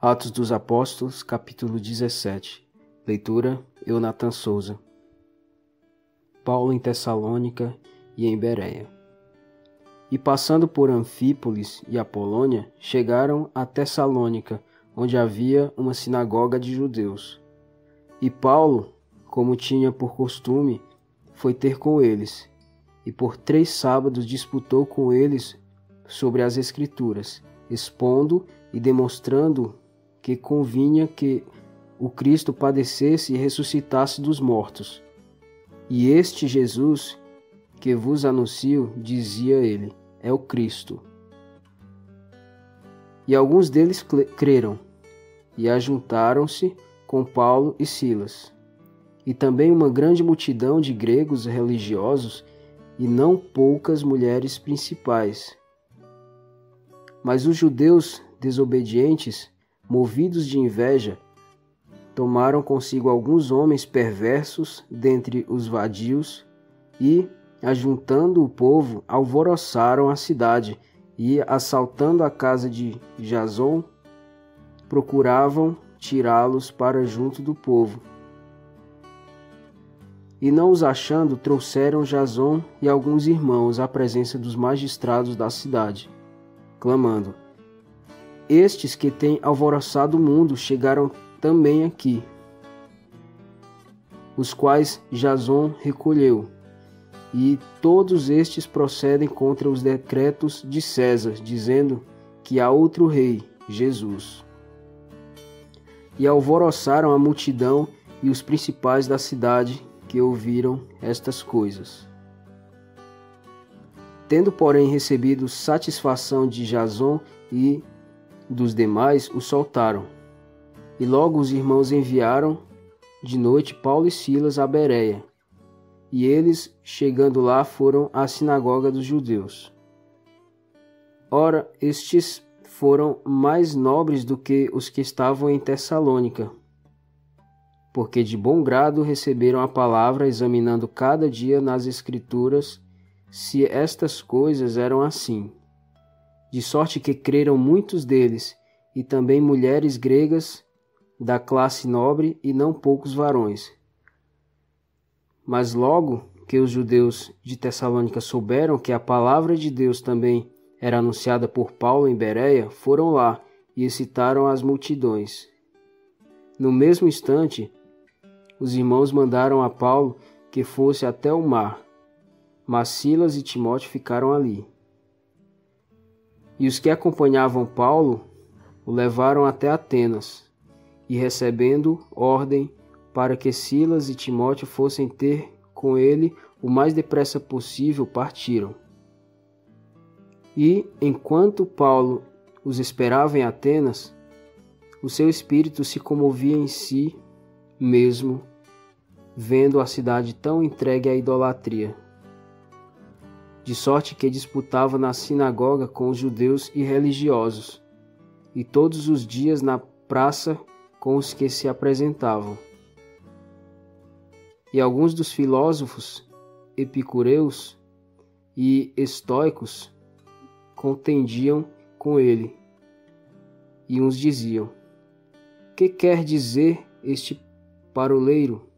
Atos dos Apóstolos, capítulo 17. Leitura, Eunatan Souza. Paulo em Tessalônica e em Bereia. E passando por Anfípolis e Apolônia, chegaram a Tessalônica, onde havia uma sinagoga de judeus. E Paulo, como tinha por costume, foi ter com eles, e por 3 sábados disputou com eles sobre as Escrituras, expondo e demonstrando que convinha que o Cristo padecesse e ressuscitasse dos mortos. E este Jesus, que vos anuncio, dizia ele, é o Cristo. E alguns deles creram, e ajuntaram-se com Paulo e Silas. E também uma grande multidão de gregos religiosos, e não poucas mulheres principais. Mas os judeus desobedientes, movidos de inveja, tomaram consigo alguns homens perversos dentre os vadios e, ajuntando o povo, alvoroçaram a cidade e, assaltando a casa de Jason, procuravam tirá-los para junto do povo. E não os achando, trouxeram Jason e alguns irmãos à presença dos magistrados da cidade, clamando: Estes que têm alvoroçado o mundo chegaram também aqui, os quais Jason recolheu, e todos estes procedem contra os decretos de César, dizendo que há outro rei, Jesus. E alvoroçaram a multidão e os principais da cidade que ouviram estas coisas. Tendo, porém, recebido satisfação de Jason e dos demais, o soltaram. E logo os irmãos enviaram de noite Paulo e Silas a Bereia. E eles, chegando lá, foram à sinagoga dos judeus. Ora, estes foram mais nobres do que os que estavam em Tessalônica, porque de bom grado receberam a palavra, examinando cada dia nas Escrituras se estas coisas eram assim. De sorte que creram muitos deles, e também mulheres gregas da classe nobre, e não poucos varões. Mas logo que os judeus de Tessalônica souberam que a palavra de Deus também era anunciada por Paulo em Bereia, foram lá e excitaram as multidões. No mesmo instante, os irmãos mandaram a Paulo que fosse até o mar, mas Silas e Timóteo ficaram ali. E os que acompanhavam Paulo o levaram até Atenas, e recebendo ordem para que Silas e Timóteo fossem ter com ele o mais depressa possível, partiram. E, enquanto Paulo os esperava em Atenas, o seu espírito se comovia em si mesmo, vendo a cidade tão entregue à idolatria. De sorte que disputava na sinagoga com os judeus irreligiosos, e todos os dias na praça com os que se apresentavam. E alguns dos filósofos epicureus e estoicos contendiam com ele, e uns diziam: Que quer dizer este paroleiro?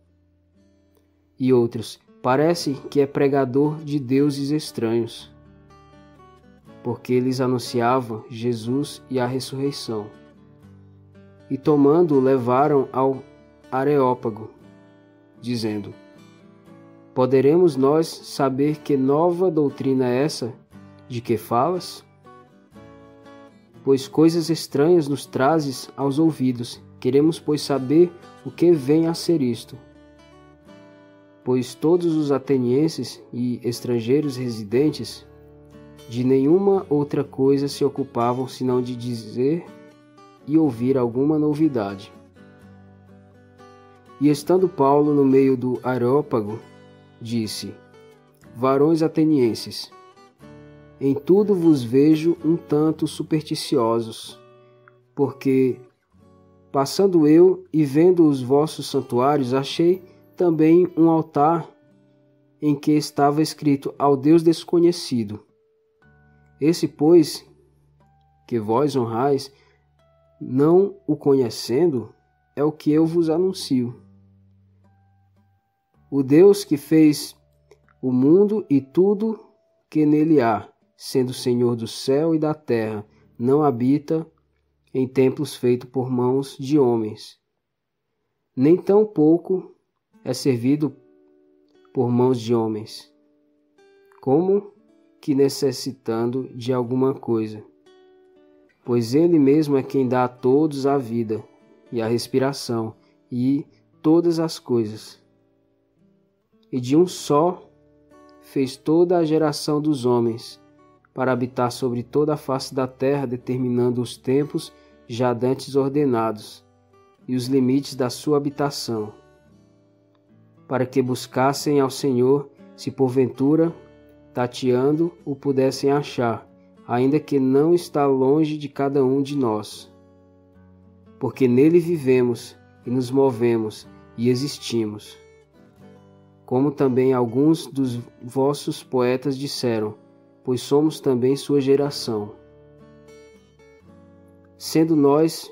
E outros: Parece que é pregador de deuses estranhos, porque eles anunciavam Jesus e a ressurreição. E tomando-o, levaram ao Areópago, dizendo: Poderemos nós saber que nova doutrina é essa de que falas? Pois coisas estranhas nos trazes aos ouvidos. Queremos, pois, saber o que vem a ser isto. Pois todos os atenienses e estrangeiros residentes de nenhuma outra coisa se ocupavam senão de dizer e ouvir alguma novidade. E estando Paulo no meio do Areópago, disse: Varões atenienses, em tudo vos vejo um tanto supersticiosos, porque, passando eu e vendo os vossos santuários, achei também um altar em que estava escrito ao Deus desconhecido. Esse, pois, que vós honrais, não o conhecendo, é o que eu vos anuncio. O Deus que fez o mundo e tudo que nele há, sendo Senhor do céu e da terra, não habita em templos feitos por mãos de homens, nem tampouco é servido por mãos de homens, como que necessitando de alguma coisa, pois ele mesmo é quem dá a todos a vida e a respiração e todas as coisas. E de um só fez toda a geração dos homens, para habitar sobre toda a face da terra, determinando os tempos já dantes ordenados e os limites da sua habitação, para que buscassem ao Senhor, se porventura, tateando, o pudessem achar, ainda que não está longe de cada um de nós. Porque nele vivemos e nos movemos e existimos. Como também alguns dos vossos poetas disseram, pois somos também sua geração. Sendo nós,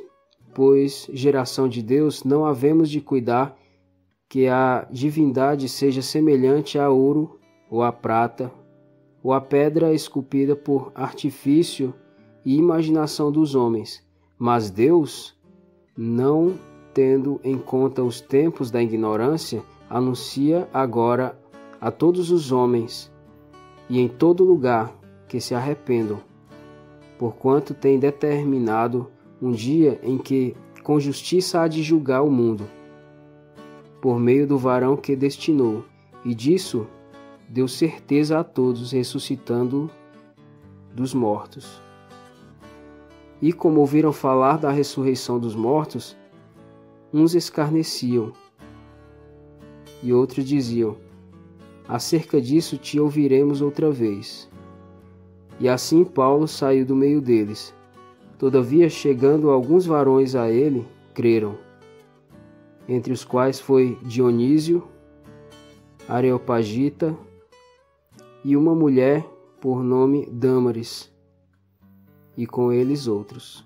pois, geração de Deus, não havemos de cuidar que a divindade seja semelhante a ouro, ou a prata, ou a pedra esculpida por artifício e imaginação dos homens. Mas Deus, não tendo em conta os tempos da ignorância, anuncia agora a todos os homens e em todo lugar que se arrependam, porquanto tem determinado um dia em que com justiça há de julgar o mundo, por meio do varão que destinou, e disso deu certeza a todos, ressuscitando dos mortos. E como ouviram falar da ressurreição dos mortos, uns escarneciam, e outros diziam, acerca disso te ouviremos outra vez. E assim Paulo saiu do meio deles. Todavia, chegando alguns varões a ele, creram, entre os quais foi Dionísio, Areopagita, e uma mulher por nome Dâmaris, e com eles outros.